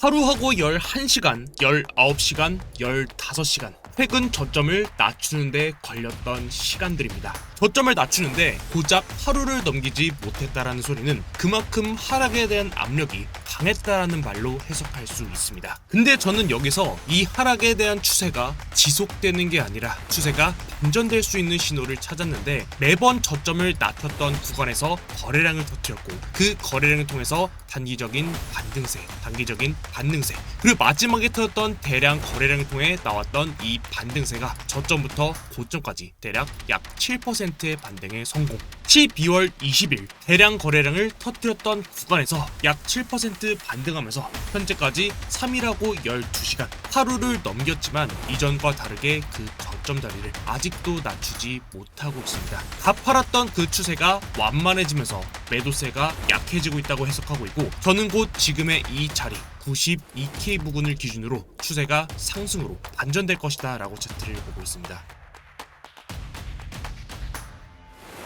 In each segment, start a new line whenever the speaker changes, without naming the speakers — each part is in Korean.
하루하고 11시간, 19시간, 15시간 최근 저점을 낮추는데 걸렸던 시간들입니다. 저점을 낮추는데 고작 하루를 넘기지 못했다라는 소리는 그만큼 하락에 대한 압력이 강했다라는 말로 해석할 수 있습니다. 근데 저는 여기서 이 하락에 대한 추세가 지속되는 게 아니라 추세가 반전될 수 있는 신호를 찾았는데 매번 저점을 낮췄던 구간에서 거래량을 터뜨렸고 그 거래량을 통해서 단기적인 반등세 그리고 마지막에 터졌던 대량 거래량을 통해 나왔던 이 반등세가 저점부터 고점까지 대략 약 7%의 반등에 성공. 12월 20일 대량 거래량을 터뜨렸던 구간에서 약 7% 반등하면서 현재까지 3일하고 12시간 하루를 넘겼지만 이전과 다르게 그 저점 자리를 아직도 낮추지 못하고 있습니다. 가팔았던 그 추세가 완만해지면서 매도세가 약해지고 있다고 해석하고 있고 저는 곧 지금의 이 자리 92K 부근을 기준으로 추세가 상승으로 반전될 것이다 라고 차트를 보고 있습니다.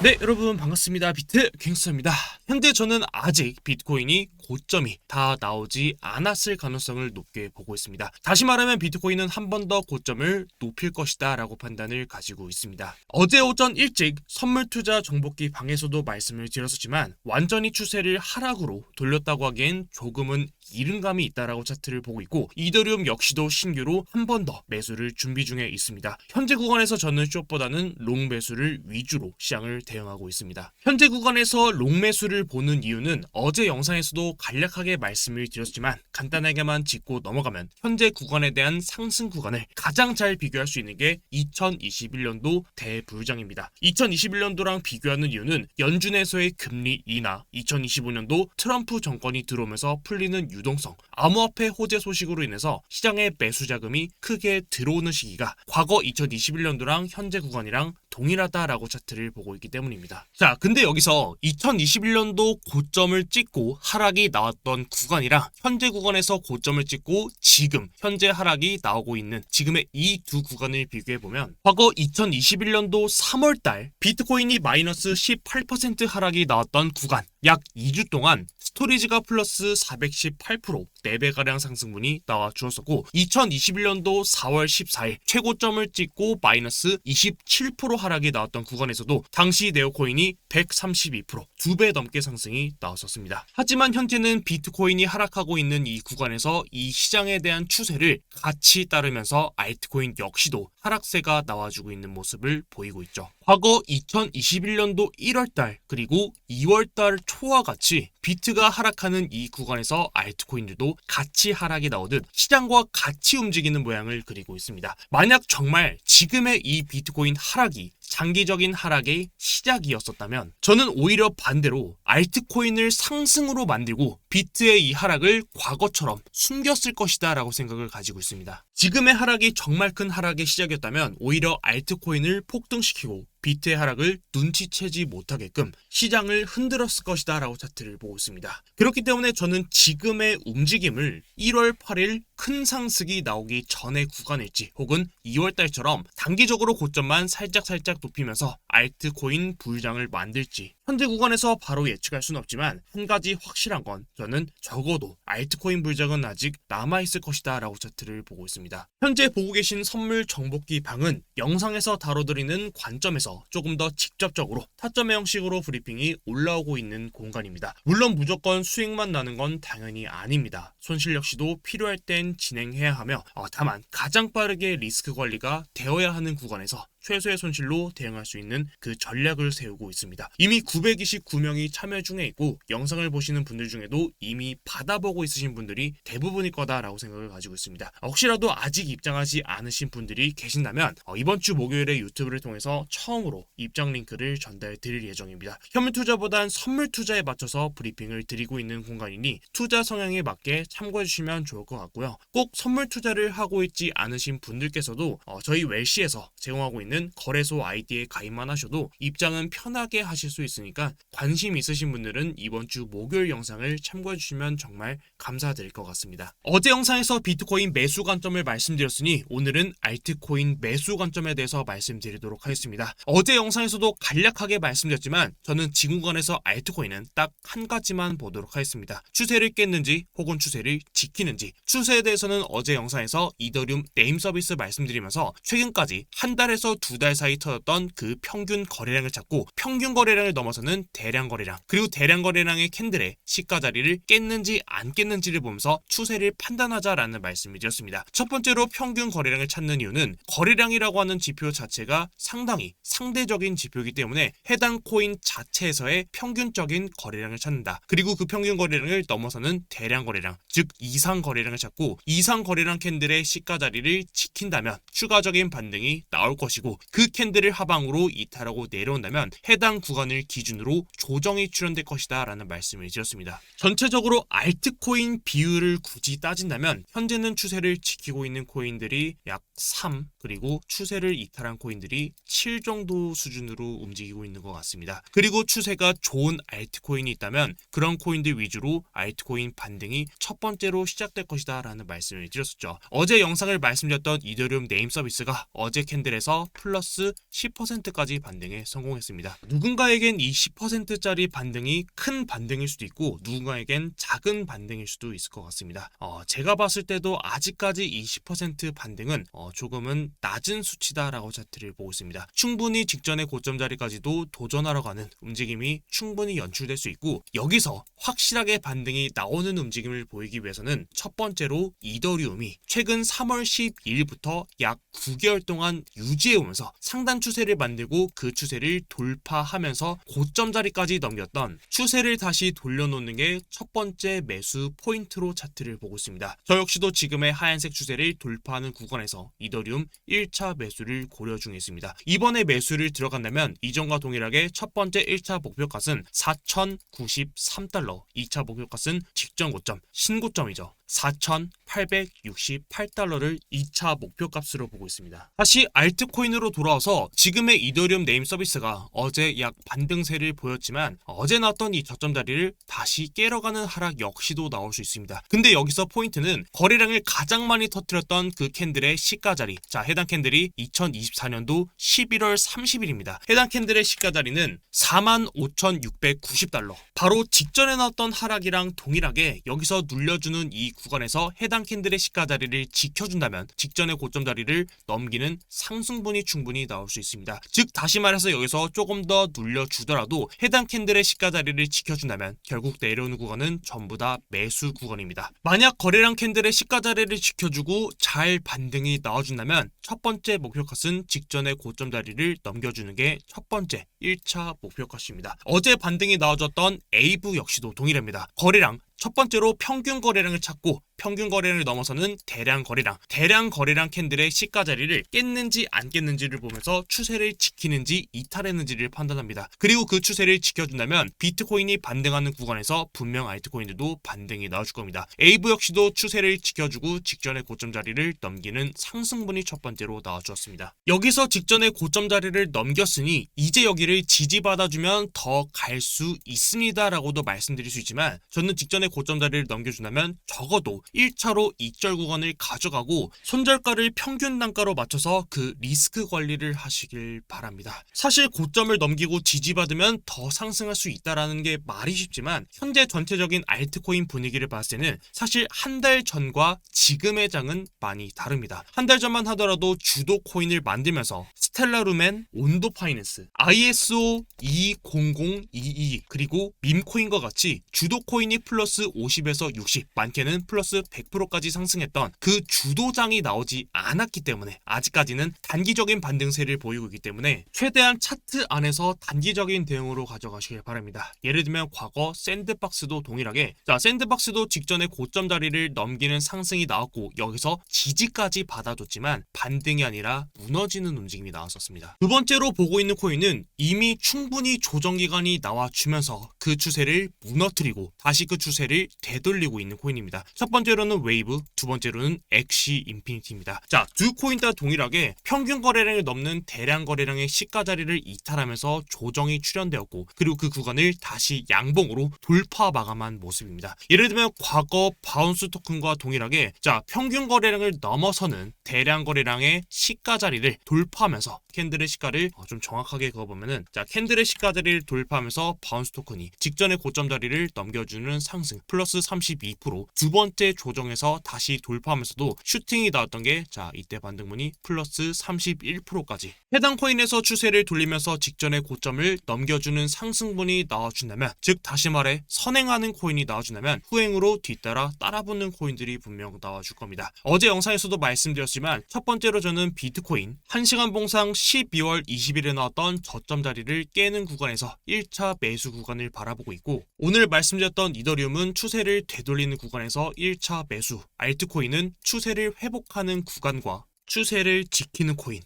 네, 여러분 반갑습니다. 비트 갱스터입니다. 현재 저는 아직 비트코인이 고점이 다 나오지 않았을 가능성을 높게 보고 있습니다. 다시 말하면 비트코인은 한 번 더 고점을 높일 것이다 라고 판단을 가지고 있습니다. 어제 오전 일찍 선물투자 정보기 방에서도 말씀을 드렸었지만 완전히 추세를 하락으로 돌렸다고 하기엔 조금은 이른 감이 있다라고 차트를 보고 있고 이더리움 역시도 신규로 한 번 더 매수를 준비 중에 있습니다. 현재 구간에서 저는 숏보다는 롱 매수를 위주로 시장을 대응하고 있습니다. 현재 구간에서 롱 매수를 보는 이유는 어제 영상에서도 간략하게 말씀을 드렸지만 간단하게만 짚고 넘어가면 현재 구간에 대한 상승 구간을 가장 잘 비교할 수 있는 게 2021년도 대불장입니다. 2021년도랑 비교하는 이유는 연준에서의 금리 인하, 2025년도 트럼프 정권이 들어오면서 풀리는 유동성, 암호화폐 호재 소식으로 인해서 시장에 매수 자금이 크게 들어오는 시기가 과거 2021년도랑 현재 구간이랑 동일하다라고 차트를 보고 있기 때문입니다. 자, 근데 여기서 2021년도 고점을 찍고 하락이 나왔던 구간이랑 현재 구간에서 고점을 찍고 지금 현재 하락이 나오고 있는 지금의 이 두 구간을 비교해보면 과거 2021년도 3월달 비트코인이 마이너스 18% 하락이 나왔던 구간 약 2주 동안 스토리지가 플러스 418% 4배가량 상승분이 나와 주었었고 2021년도 4월 14일 최고점을 찍고 마이너스 27% 하락이 나왔던 구간에서도 당시 네오코인이 132% 2배 넘게 상승이 나왔었습니다. 하지만 현재는 비트코인이 하락하고 있는 이 구간에서 이 시장에 대한 추세를 같이 따르면서 알트코인 역시도 하락세가 나와주고 있는 모습을 보이고 있죠. 과거 2021년도 1월달 그리고 2월달 초와 같이 비트가 하락하는 이 구간에서 알트코인들도 같이 하락이 나오듯 시장과 같이 움직이는 모양을 그리고 있습니다. 만약 정말 지금의 이 비트코인 하락이 장기적인 하락의 시작이었었다면 저는 오히려 반대로 알트코인을 상승으로 만들고 비트의 이 하락을 과거처럼 숨겼을 것이다 라고 생각을 가지고 있습니다. 지금의 하락이 정말 큰 하락의 시작이었다면 오히려 알트코인을 폭등시키고 비트의 하락을 눈치채지 못하게끔 시장을 흔들었을 것이다 라고 차트를 보고 있습니다. 그렇기 때문에 저는 지금의 움직임을 1월 8일 큰 상승이 나오기 전의 구간일지 혹은 2월달처럼 단기적으로 고점만 살짝 높이면서 알트코인 불장을 만들지 현재 구간에서 바로 예측할 수는 없지만 한 가지 확실한 건 저는 적어도 알트코인 불장은 아직 남아있을 것이다 라고 차트를 보고 있습니다. 현재 보고 계신 선물 정보기 방은 영상에서 다뤄드리는 관점에서 조금 더 직접적으로 타점의 형식으로 브리핑이 올라오고 있는 공간입니다. 물론 무조건 수익만 나는 건 당연히 아닙니다. 손실 역시도 필요할 땐 진행해야 하며 다만 가장 빠르게 리스크 관리가 되어야 하는 구간에서 최소의 손실로 대응할 수 있는 그 전략을 세우고 있습니다. 이미 929명이 참여 중에 있고 영상을 보시는 분들 중에도 이미 받아보고 있으신 분들이 대부분일 거다라고 생각을 가지고 있습니다. 혹시라도 아직 입장하지 않으신 분들이 계신다면 이번 주 목요일에 유튜브를 통해서 처음으로 입장 링크를 전달 드릴 예정입니다. 현물 투자보단 선물 투자에 맞춰서 브리핑을 드리고 있는 공간이니 투자 성향에 맞게 참고해 주시면 좋을 것 같고요. 꼭 선물 투자를 하고 있지 않으신 분들께서도 저희 웰시에서 제공하고 있는 있는 거래소 아이디에 가입만 하셔도 입장은 편하게 하실 수 있으니까 관심 있으신 분들은 이번 주 목요일 영상을 참고해 주시면 정말 감사드릴 것 같습니다. 어제 영상에서 비트코인 매수 관점을 말씀드렸으니 오늘은 알트코인 매수 관점에 대해서 말씀드리도록 하겠습니다. 어제 영상에서도 간략하게 말씀드렸지만 저는 지금권에서 알트코인은 딱 한 가지만 보도록 하겠습니다. 추세를 깼는지 혹은 추세를 지키는지. 추세에 대해서는 어제 영상에서 이더리움 네임 서비스 말씀드리면서 최근까지 한 달에서 두 달 사이 터졌던 그 평균 거래량을 찾고 평균 거래량을 넘어서는 대량 거래량, 그리고 대량 거래량의 캔들의 시가 자리를 깼는지 안 깼는지를 보면서 추세를 판단하자라는 말씀을 드렸습니다. 첫 번째로 평균 거래량을 찾는 이유는 거래량이라고 하는 지표 자체가 상당히 상대적인 지표이기 때문에 해당 코인 자체에서의 평균적인 거래량을 찾는다. 그리고 그 평균 거래량을 넘어서는 대량 거래량, 즉 이상 거래량을 찾고 이상 거래량 캔들의 시가 자리를 지킨다면 추가적인 반등이 나올 것이고, 그 캔들을 하방으로 이탈하고 내려온다면 해당 구간을 기준으로 조정이 출현될 것이다 라는 말씀을 드렸습니다. 전체적으로 알트코인 비율을 굳이 따진다면 현재는 추세를 지키고 있는 코인들이 약 3, 그리고 추세를 이탈한 코인들이 7 정도 수준으로 움직이고 있는 것 같습니다. 그리고 추세가 좋은 알트코인이 있다면 그런 코인들 위주로 알트코인 반등이 첫 번째로 시작될 것이다 라는 말씀을 드렸었죠. 어제 영상을 말씀드렸던 이더리움 네임 서비스가 어제 캔들에서 플러스 10%까지 반등에 성공했습니다. 누군가에겐 이 10%짜리 반등이 큰 반등일 수도 있고 누군가에겐 작은 반등일 수도 있을 것 같습니다. 제가 봤을 때도 아직까지 이 10% 반등은 조금은 낮은 수치다라고 차트를 보고 있습니다. 충분히 직전의 고점 자리까지도 도전하러 가는 움직임이 충분히 연출될 수 있고, 여기서 확실하게 반등이 나오는 움직임을 보이기 위해서는 첫 번째로 이더리움이 최근 3월 12일부터 약 9개월 동안 유지해오면서 상단 추세를 만들고 그 추세를 돌파하면서 고점 자리까지 넘겼던 추세를 다시 돌려놓는 게 첫 번째 매수 포인트로 차트를 보고 있습니다. 저 역시도 지금의 하얀색 추세를 돌파하는 구간에서 이더리움 1차 매수를 고려 중에 있습니다. 이번에 매수를 들어간다면 이전과 동일하게 첫 번째 1차 목표값은 4,093달러, 2차 목표값은 직전 고점, 신고점이죠. 4,868달러를 2차 목표값으로 보고 있습니다. 다시 알트코인으로 돌아와서 지금의 이더리움 네임 서비스가 어제 약 반등세를 보였지만 어제 나왔던 이 저점 자리를 다시 깨러가는 하락 역시도 나올 수 있습니다. 근데 여기서 포인트는 거래량을 가장 많이 터뜨렸던 그 캔들의 시가 자리, 자 해당 캔들이 2024년도 11월 30일입니다. 해당 캔들의 시가 자리는 45,690달러, 바로 직전에 나왔던 하락이랑 동일하게 여기서 눌려주는 이 구간에서 해당 캔들의 시가 자리를 지켜준다면 직전의 고점 자리를 넘기는 상승분이 충분히 나올 수 있습니다. 즉 다시 말해서 여기서 조금 더 눌려주더라도 해당 캔들의 시가 자리를 지켜준다면 결국 내려오는 구간은 전부 다 매수 구간입니다. 만약 거래량 캔들의 시가 자리를 지켜주고 잘 반등이 나와준다면 첫 번째 목표값은 직전의 고점 자리를 넘겨주는 게 첫 번째 1차 목표값입니다. 어제 반등이 나와줬던 에이브 역시도 동일합니다. 거래량 첫 번째로 평균 거래량을 찾고 평균 거래량을 넘어서는 대량 거래량 캔들의 시가 자리를 깼는지 안 깼는지를 보면서 추세를 지키는지 이탈했는지를 판단합니다. 그리고 그 추세를 지켜준다면 비트코인이 반등하는 구간에서 분명 알트코인들도 반등이 나와줄 겁니다. 에이브 역시도 추세를 지켜주고 직전의 고점 자리를 넘기는 상승분이 첫 번째로 나와주었습니다. 여기서 직전의 고점 자리를 넘겼으니 이제 여기를 지지받아주면 더 갈 수 있습니다 라고도 말씀드릴 수 있지만, 저는 직전의 고점 자리를 넘겨준다면 적어도 1차로 익절 구간을 가져가고 손절가를 평균 단가로 맞춰서 그 리스크 관리를 하시길 바랍니다. 사실 고점을 넘기고 지지받으면 더 상승할 수 있다라는 게 말이 쉽지만 현재 전체적인 알트코인 분위기를 봤을 때는 사실 한 달 전과 지금의 장은 많이 다릅니다. 한 달 전만 하더라도 주도 코인을 만들면서 스텔라루멘, 온도 파이낸스, ISO 20022 그리고 밈코인과 같이 주도 코인이 플러스 50에서 60, 많게는 플러스 100%까지 상승했던 그 주도장이 나오지 않았기 때문에 아직까지는 단기적인 반등세를 보이고 있기 때문에 최대한 차트 안에서 단기적인 대응으로 가져가시길 바랍니다. 예를 들면 과거 샌드박스도 동일하게, 자 샌드박스도 직전에 고점 자리를 넘기는 상승이 나왔고 여기서 지지까지 받아줬지만 반등이 아니라 무너지는 움직임이 나왔었습니다. 두 번째로 보고 있는 코인은 이미 충분히 조정 기간이 나와주면서 그 추세를 무너뜨리고 다시 그 추세를 되돌리고 있는 코인입니다. 첫 번째 번째로는 웨이브, 두 번째로는 엑시 인피니티입니다. 자, 두 코인 다 동일하게 평균 거래량을 넘는 대량 거래량의 시가 자리를 이탈하면서 조정이 출현되었고, 그리고 그 구간을 다시 양봉으로 돌파 마감한 모습입니다. 예를 들면 과거 바운스 토큰과 동일하게 자, 평균 거래량을 넘어서는 대량 거래량의 시가 자리를 돌파하면서 캔들의 시가를 좀 정확하게 그어보면은, 자, 캔들의 시가 자리를 돌파하면서 바운스 토큰이 직전의 고점 자리를 넘겨주는 상승 플러스 32%, 두 번째 조정에서 다시 돌파하면서도 슈팅이 나왔던 게 자, 이때 반등분이 플러스 31%까지 해당 코인에서 추세를 돌리면서 직전의 고점을 넘겨주는 상승분이 나와준다면, 즉 다시 말해 선행하는 코인이 나와준다면 후행으로 뒤따라 따라붙는 코인들이 분명 나와줄 겁니다. 어제 영상에서도 말씀드렸지만 첫 번째로 저는 비트코인 1시간 봉상 12월 20일에 나왔던 저점 자리를 깨는 구간에서 1차 매수 구간을 바라보고 있고, 오늘 말씀드렸던 이더리움은 추세를 되돌리는 구간에서 1차 매수, 알트코인은 추세를 회복하는 구간과 추세를 지키는 코인,